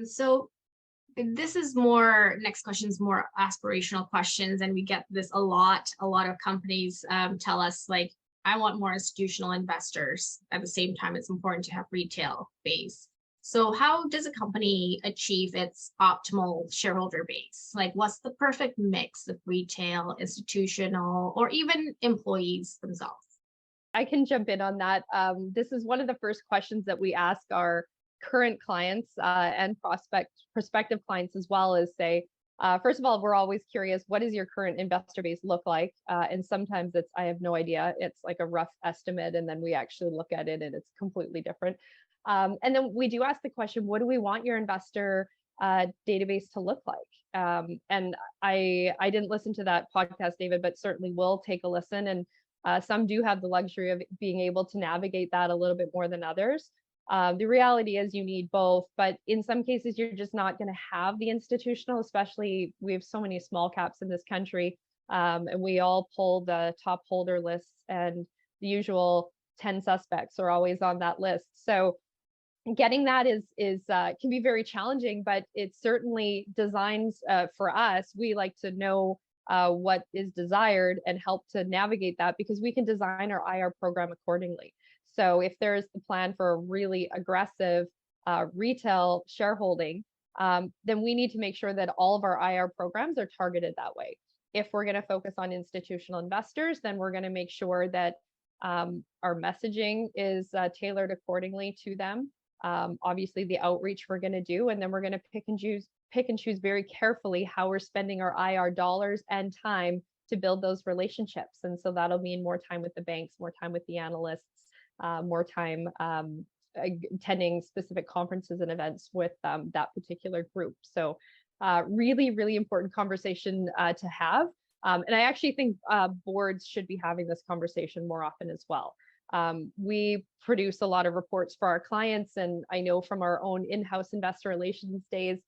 So this is more, next question is more aspirational questions, and we get this a lot. A lot of companies tell us, like, I want more institutional investors. At the same time, it's important to have retail base. So how does a company achieve its optimal shareholder base? Like, what's the perfect mix of retail, institutional, or even employees themselves? I can jump in on that. This is one of the first questions that we ask our current clients and prospective clients as well, is say, first of all, we're always curious, what does your current investor base look like? And sometimes it's, I have no idea. It's like a rough estimate. And then we actually look at it and it's completely different. And then we do ask the question, what do we want your investor database to look like? And I didn't listen to that podcast, David, but certainly will take a listen. And some do have the luxury of being able to navigate that a little bit more than others. The reality is you need both, but in some cases, you're just not going to have the institutional, especially we have so many small caps in this country, and we all pull the top holder lists, and the usual 10 suspects are always on that list. So getting that is can be very challenging, but it's certainly designed for us. We like to know what is desired and help to navigate that, because we can design our IR program accordingly. So if there's the plan for a really aggressive retail shareholding, then we need to make sure that all of our IR programs are targeted that way. If we're going to focus on institutional investors, then we're going to make sure that our messaging is tailored accordingly to them. Obviously, the outreach we're going to do, and then we're going to pick and choose very carefully how we're spending our IR dollars and time to build those relationships. And so that'll mean more time with the banks, more time with the analysts, more time attending specific conferences and events with that particular group. So really, really important conversation to have. And I actually think boards should be having this conversation more often as well. We produce a lot of reports for our clients, and I know from our own in-house investor relations days,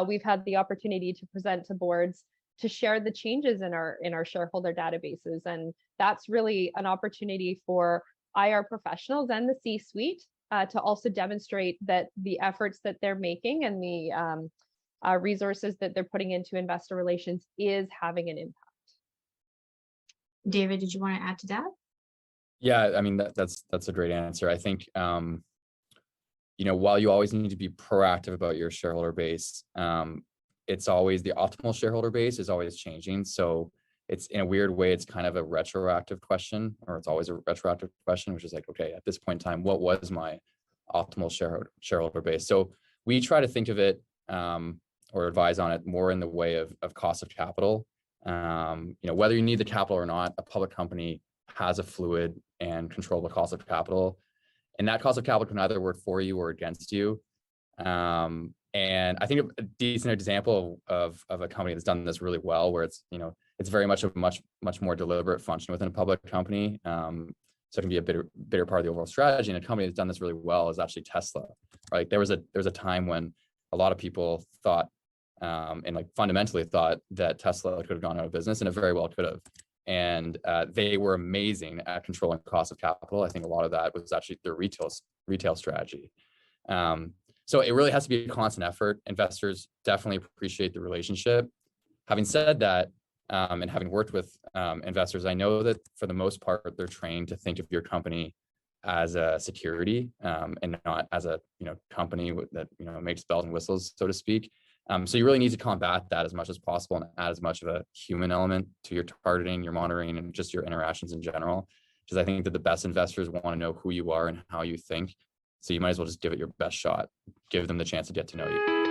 we've had the opportunity to present to boards to share the changes in our shareholder databases. And that's really an opportunity for IR professionals and the C-suite to also demonstrate that the efforts that they're making and the resources that they're putting into investor relations is having an impact. David, did you want to add to that? Yeah, I mean, that's a great answer. I think, while you always need to be proactive about your shareholder base, it's always the optimal shareholder base is always changing. So it's, in a weird way, it's kind of a retroactive question, or it's always a retroactive question, which is like, okay, at this point in time, what was my optimal shareholder base? So we try to think of it or advise on it more in the way of cost of capital. Whether you need the capital or not, a public company has a fluid and controllable cost of capital, and that cost of capital can either work for you or against you. And I think a decent example of a company that's done this really well, where it's very much a much more deliberate function within a public company. So it can be a bigger part of the overall strategy. And a company that's done this really well is actually Tesla. Right? There was a time when a lot of people thought and like fundamentally thought that Tesla could have gone out of business, and it very well could have. And they were amazing at controlling cost of capital. I think a lot of that was actually their retail strategy. So it really has to be a constant effort. Investors definitely appreciate the relationship. Having said that, and having worked with investors, I know that for the most part, they're trained to think of your company as a security and not as a company that makes bells and whistles, so to speak. So you really need to combat that as much as possible and add as much of a human element to your targeting, your monitoring, and just your interactions in general. Because I think that the best investors want to know who you are and how you think. So you might as well just give it your best shot. Give them the chance to get to know you.